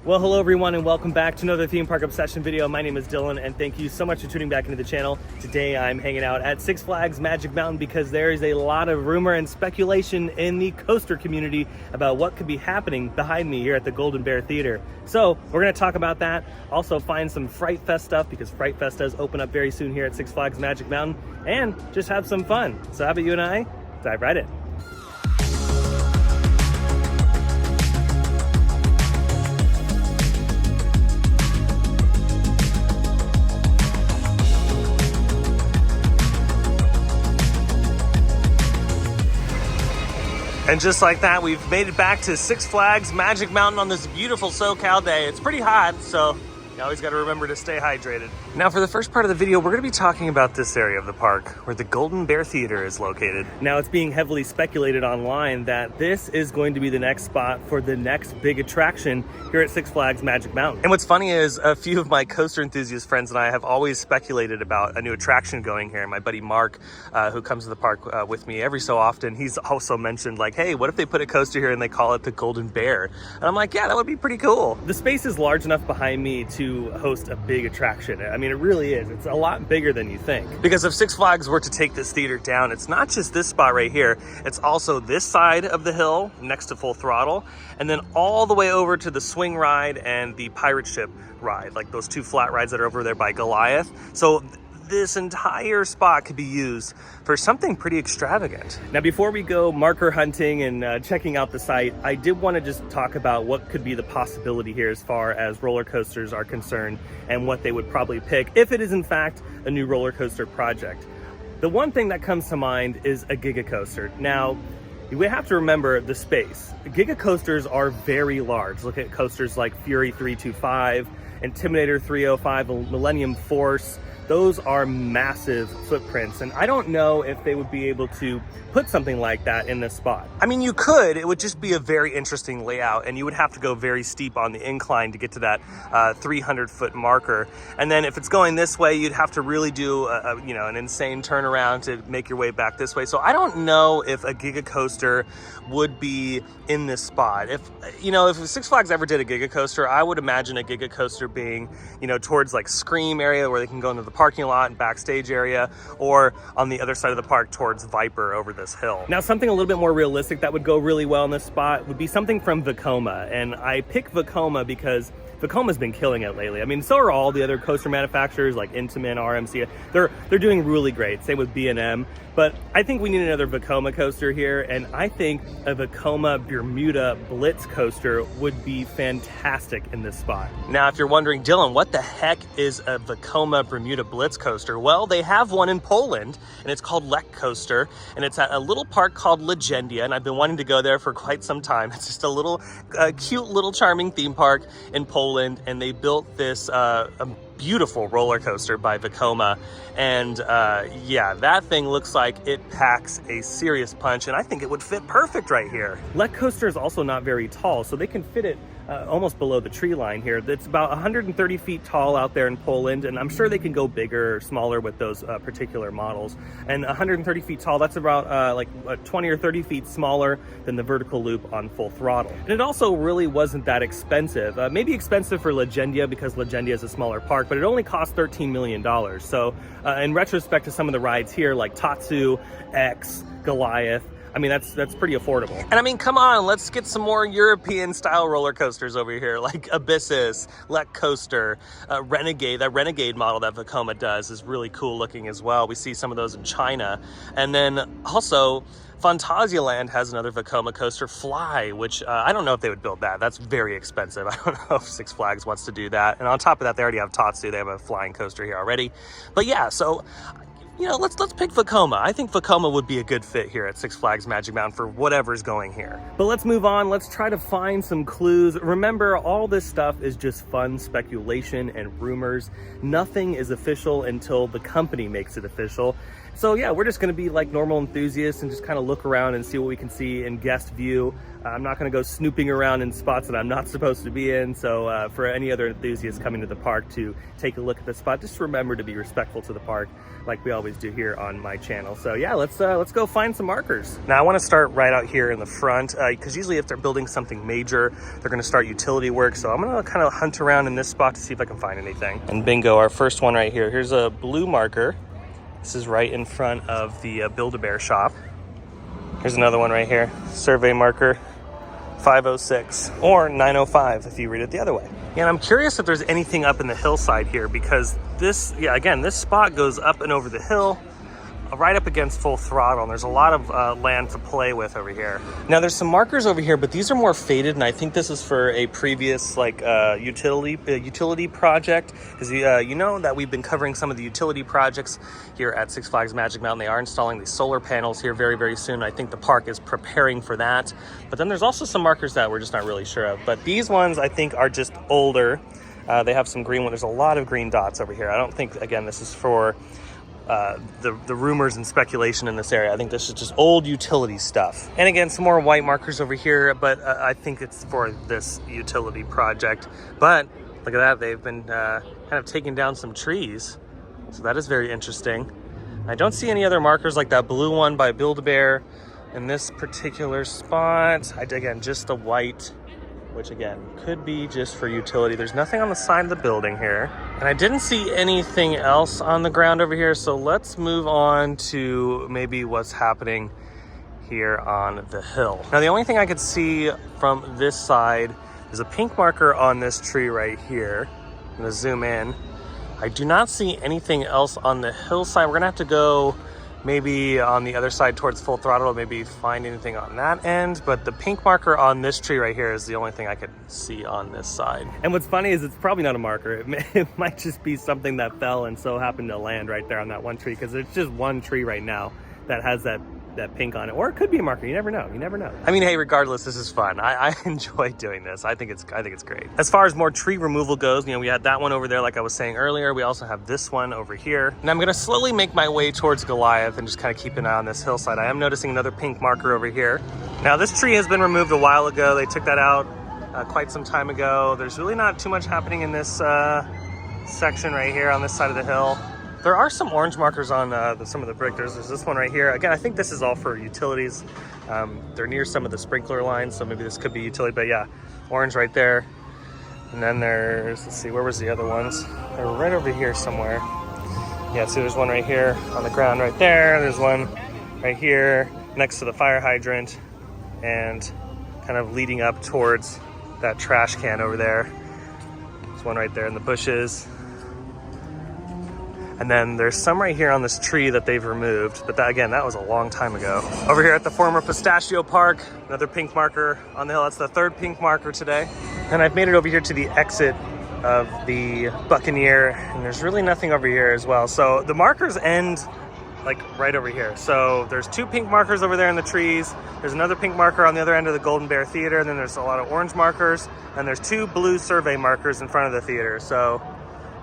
Well, hello everyone and welcome back to another theme park obsession video. My name is Dylan and thank you so much for tuning back into the channel. Today I'm hanging out at Six Flags Magic Mountain because there is a lot of rumor and speculation in the coaster community about what could be happening behind me here at the Golden Bear Theater. So we're going to talk about that, also find some Fright Fest stuff because Fright Fest does open up very soon here at Six Flags Magic Mountain, and just have some fun. So how about you and I dive right in. And just like that, we've made it back to Six Flags Magic Mountain on this beautiful SoCal day. It's pretty hot, so you always got to remember to stay hydrated. Now for the first part of the video, we're going to be talking about this area of the park where the Golden Bear Theater is located. Now it's being heavily speculated online that this is going to be the next spot for the next big attraction here at Six Flags Magic Mountain. And what's funny is a few of my coaster enthusiast friends and I have always speculated about a new attraction going here. My buddy Mark, who comes to the park with me every so often, he's also mentioned like, hey, what if they put a coaster here and they call it the Golden Bear? And I'm like, yeah, that would be pretty cool. The space is large enough behind me to host a big attraction. I mean, it really is. It's a lot bigger than you think. Because if Six Flags were to take this theater down, it's not just this spot right here, it's also this side of the hill next to Full Throttle, and then all the way over to the swing ride and the pirate ship ride, like those two flat rides that are over there by Goliath. So this entire spot could be used for something pretty extravagant. Now, before we go marker hunting and checking out the site, I did want to just talk about what could be the possibility here as far as roller coasters are concerned and what they would probably pick if it is in fact a new roller coaster project. The one thing that comes to mind is a Giga Coaster. Now, we have to remember the space. Giga coasters are very large. Look at coasters like Fury 325, Intimidator 305, Millennium Force. Those are massive footprints, and I don't know if they would be able to put something like that in this spot. I mean, you could. It would just be a very interesting layout, and you would have to go very steep on the incline to get to that 300-foot marker. And then if it's going this way, you'd have to really do an insane turnaround to make your way back this way. So I don't know if a Giga Coaster would be in this spot. If Six Flags ever did a Giga Coaster, I would imagine a Giga Coaster being, towards like Scream area where they can go into the parking lot and backstage area, or on the other side of the park towards Viper over this hill. Now, something a little bit more realistic that would go really well in this spot would be something from Voma. And I pick Voma because Vecoma's been killing it lately. I mean, so are all the other coaster manufacturers like Intamin, RMC. They're doing really great. Same with B&M. But I think we need another Voma coaster here, and I think a Voma Bermuda Blitz coaster would be fantastic in this spot. Now, if you're wondering, Dylan, what the heck is a Voma Bermuda Blitz coaster? Well, they have one in Poland, and it's called Lek Coaster, and it's at a little park called Legendia, and I've been wanting to go there for quite some time. It's just a little cute little charming theme park in Poland, and they built this beautiful roller coaster by Voma, and yeah, that thing looks like it packs a serious punch, and I think it would fit perfect right here. Lek Coaster is also not very tall, so they can fit it almost below the tree line here. It's about 130 feet tall out there in Poland, and I'm sure they can go bigger or smaller with those particular models. And 130 feet tall, that's about 20 or 30 feet smaller than the vertical loop on Full Throttle. And it also really wasn't that expensive. Maybe expensive for Legendia because Legendia is a smaller park, but it only cost $13 million. So in retrospect to some of the rides here like Tatsu, X, Goliath, I mean, that's pretty affordable. And I mean, come on, let's get some more European style roller coasters over here, like Abyssus, Lek Coaster, Renegade. That Renegade model that Voma does is really cool looking as well. We see some of those in China. And then also, Phantasialand has another Voma coaster, Fly, which I don't know if they would build that. That's very expensive. I don't know if Six Flags wants to do that. And on top of that, they already have Tatsu. They have a flying coaster here already. But yeah, so let's pick Voma. I think Voma would be a good fit here at Six Flags Magic Mountain for whatever's going here. But let's move on. Let's try to find some clues. Remember, all this stuff is just fun speculation and rumors. Nothing is official until the company makes it official. So yeah, we're just gonna be like normal enthusiasts and just kind of look around and see what we can see in guest view. I'm not gonna go snooping around in spots that I'm not supposed to be in. So for any other enthusiasts coming to the park to take a look at the spot, just remember to be respectful to the park like we always do here on my channel. So yeah, let's go find some markers. Now I wanna start right out here in the front because usually if they're building something major, they're gonna start utility work. So I'm gonna kind of hunt around in this spot to see if I can find anything. And bingo, our first one right here. Here's a blue marker. This is right in front of the Build-A-Bear shop. Here's another one right here. Survey marker 506 or 905 if you read it the other way. Yeah, and I'm curious if there's anything up in the hillside here because this, yeah, again, this spot goes up and over the hill, right up against Full Throttle, and there's a lot of land to play with over here. Now there's some markers over here, but these are more faded, and I think this is for a previous like utility project, because you know that we've been covering some of the utility projects here at Six Flags Magic Mountain. They are installing these solar panels here very, very soon. I think the park is preparing for that. But then there's also some markers that we're just not really sure of. But these ones I think are just older. They have some green ones. There's a lot of green dots over here. I don't think, again, this is for the rumors and speculation in this area. I think this is just old utility stuff. And again, some more white markers over here, but I think it's for this utility project. But look at that, they've been kind of taking down some trees. So that is very interesting. I don't see any other markers like that blue one by Build-A-Bear in this particular spot. Again, just the white, which again, could be just for utility. There's nothing on the side of the building here. And I didn't see anything else on the ground over here. So let's move on to maybe what's happening here on the hill. Now, the only thing I could see from this side is a pink marker on this tree right here. I'm gonna zoom in. I do not see anything else on the hillside. We're gonna have to go maybe on the other side towards Full Throttle, maybe find anything on that end. But the pink marker on this tree right here is the only thing I could see on this side. And what's funny is it's probably not a marker. It might just be something that fell and so happened to land right there on that one tree, because it's just one tree right now that has that pink on it. Or it could be a marker. You never know. You never know. I mean, hey, regardless, this is fun. I enjoy doing this. I think it's great. As far as more tree removal goes, you know, we had that one over there like I was saying earlier. We also have this one over here. And I'm gonna slowly make my way towards Goliath and just kind of keep an eye on this hillside. I am noticing another pink marker over here. Now, this tree has been removed a while ago. They took that out quite some time ago. There's really not too much happening in this section right here on this side of the hill. There are some orange markers on some of the brick. There's this one right here. Again, I think this is all for utilities. They're near some of the sprinkler lines, so maybe this could be utility, but yeah, orange right there. And then there's, let's see, where was the other ones? They're right over here somewhere. Yeah, see, there's one right here on the ground right there. There's one right here next to the fire hydrant and kind of leading up towards that trash can over there. There's one right there in the bushes. And then there's some right here on this tree that they've removed, but that, again, that was a long time ago. Over here at the former Pistachio Park, another pink marker on the hill. That's the third pink marker today. And I've made it over here to the exit of the Buccaneer, and there's really nothing over here as well. So the markers end like right over here. So there's two pink markers over there in the trees. There's another pink marker on the other end of the Golden Bear Theater, and then there's a lot of orange markers, and there's two blue survey markers in front of the theater. So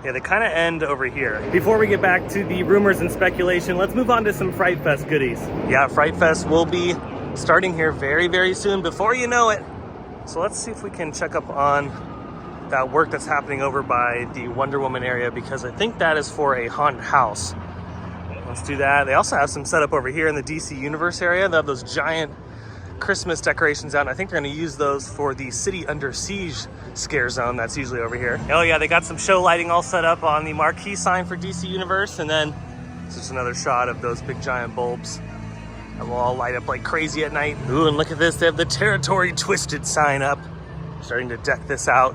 yeah, they kind of end over here. Before we get back to the rumors and speculation, let's move on to some Fright Fest goodies. Yeah, Fright Fest will be starting here very, very soon, before you know it. So let's see if we can check up on that work that's happening over by the Wonder Woman area, because I think that is for a haunted house. Let's do that. They also have some setup over here in the DC Universe area. They have those giant Christmas decorations out, and I think they're going to use those for the City Under Siege scare zone that's usually over here. Oh yeah, they got some show lighting all set up on the marquee sign for DC Universe, and then it's just another shot of those big giant bulbs that will all light up like crazy at night. Ooh, and look at this, they have the Territory Twisted sign up. Starting to deck this out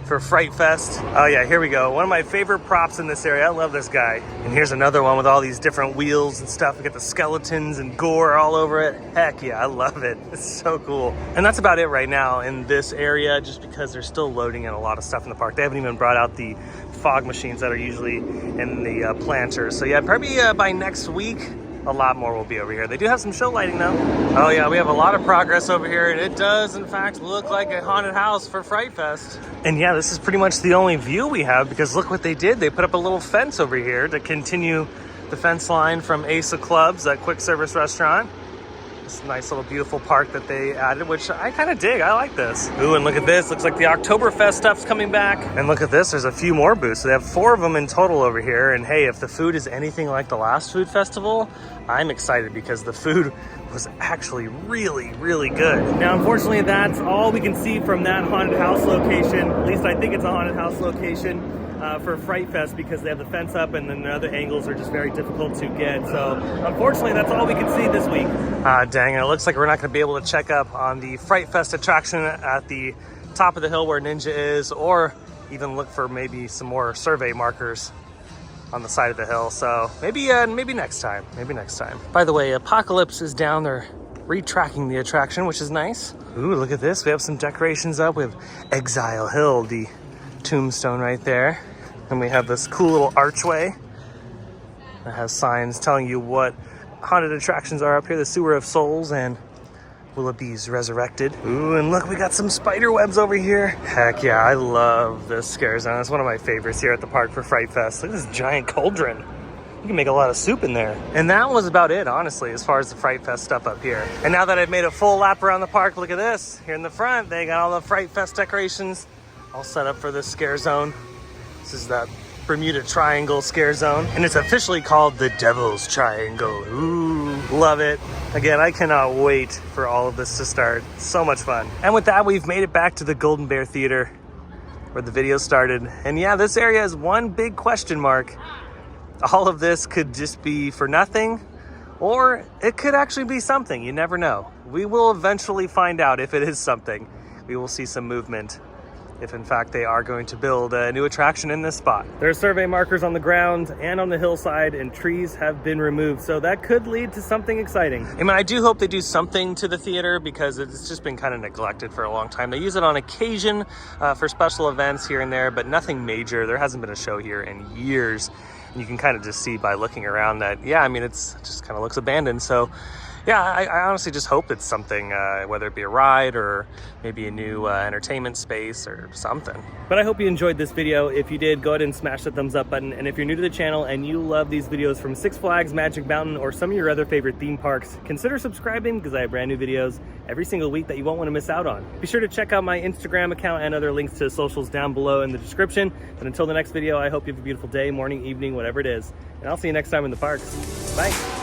for Fright Fest. Oh yeah, here we go. One of my favorite props in this area. I love this guy. And here's another one with all these different wheels and stuff. We got the skeletons and gore all over it. Heck yeah, I love it. It's so cool. And that's about it right now in this area, just because they're still loading in a lot of stuff in the park. They haven't even brought out the fog machines that are usually in the planters. So yeah, probably by next week, a lot more will be over here. They do have some show lighting though. Oh yeah, we have a lot of progress over here, and it does in fact look like a haunted house for Fright Fest. And yeah, this is pretty much the only view we have, because look what they did. They put up a little fence over here to continue the fence line from Ace of Clubs, that quick service restaurant. This nice little beautiful park that they added, which I kind of dig. I like this. Ooh, and look at this. Looks like the Oktoberfest stuff's coming back. And look at this. There's a few more booths. So they have 4 of them in total over here. And hey, if the food is anything like the last food festival, I'm excited because the food was actually really, really good. Now, unfortunately, that's all we can see from that haunted house location. At least I think it's a haunted house location. For Fright Fest, because they have the fence up and then the other angles are just very difficult to get. So unfortunately, that's all we can see this week. Dang, it looks like we're not going to be able to check up on the Fright Fest attraction at the top of the hill where Ninja is, or even look for maybe some more survey markers on the side of the hill. So maybe next time. Maybe next time. By the way, Apocalypse is down there retracking the attraction, which is nice. Ooh, look at this. We have some decorations up with Exile Hill, the tombstone right there. And we have this cool little archway that has signs telling you what haunted attractions are up here. The Sewer of Souls and Willoughby's Resurrected. Ooh, and look, we got some spider webs over here. Heck yeah, I love this scare zone. It's one of my favorites here at the park for Fright Fest. Look at this giant cauldron. You can make a lot of soup in there. And that was about it, honestly, as far as the Fright Fest stuff up here. And now that I've made a full lap around the park, look at this. Here in the front, they got all the Fright Fest decorations all set up for this scare zone. This is that Bermuda Triangle scare zone, and it's officially called the Devil's Triangle. Ooh, love it. Again, I cannot wait for all of this to start. So much fun. And with that, we've made it back to the Golden Bear Theater where the video started. And yeah, this area is one big question mark. All of this could just be for nothing, or it could actually be something. You never know. We will eventually find out if it is something. We will see some movement if in fact they are going to build a new attraction in this spot. There are survey markers on the ground and on the hillside, and trees have been removed, so that could lead to something exciting. I mean, I do hope they do something to the theater because it's just been kind of neglected for a long time. They use it on occasion for special events here and there, but nothing major. There hasn't been a show here in years, and you can kind of just see by looking around that, yeah, I mean, it just kind of looks abandoned. So yeah, I honestly just hope it's something, whether it be a ride or maybe a new entertainment space or something. But I hope you enjoyed this video. If you did, go ahead and smash the thumbs up button. And if you're new to the channel and you love these videos from Six Flags, Magic Mountain, or some of your other favorite theme parks, consider subscribing because I have brand new videos every single week that you won't want to miss out on. Be sure to check out my Instagram account and other links to socials down below in the description. But until the next video, I hope you have a beautiful day, morning, evening, whatever it is. And I'll see you next time in the parks. Bye.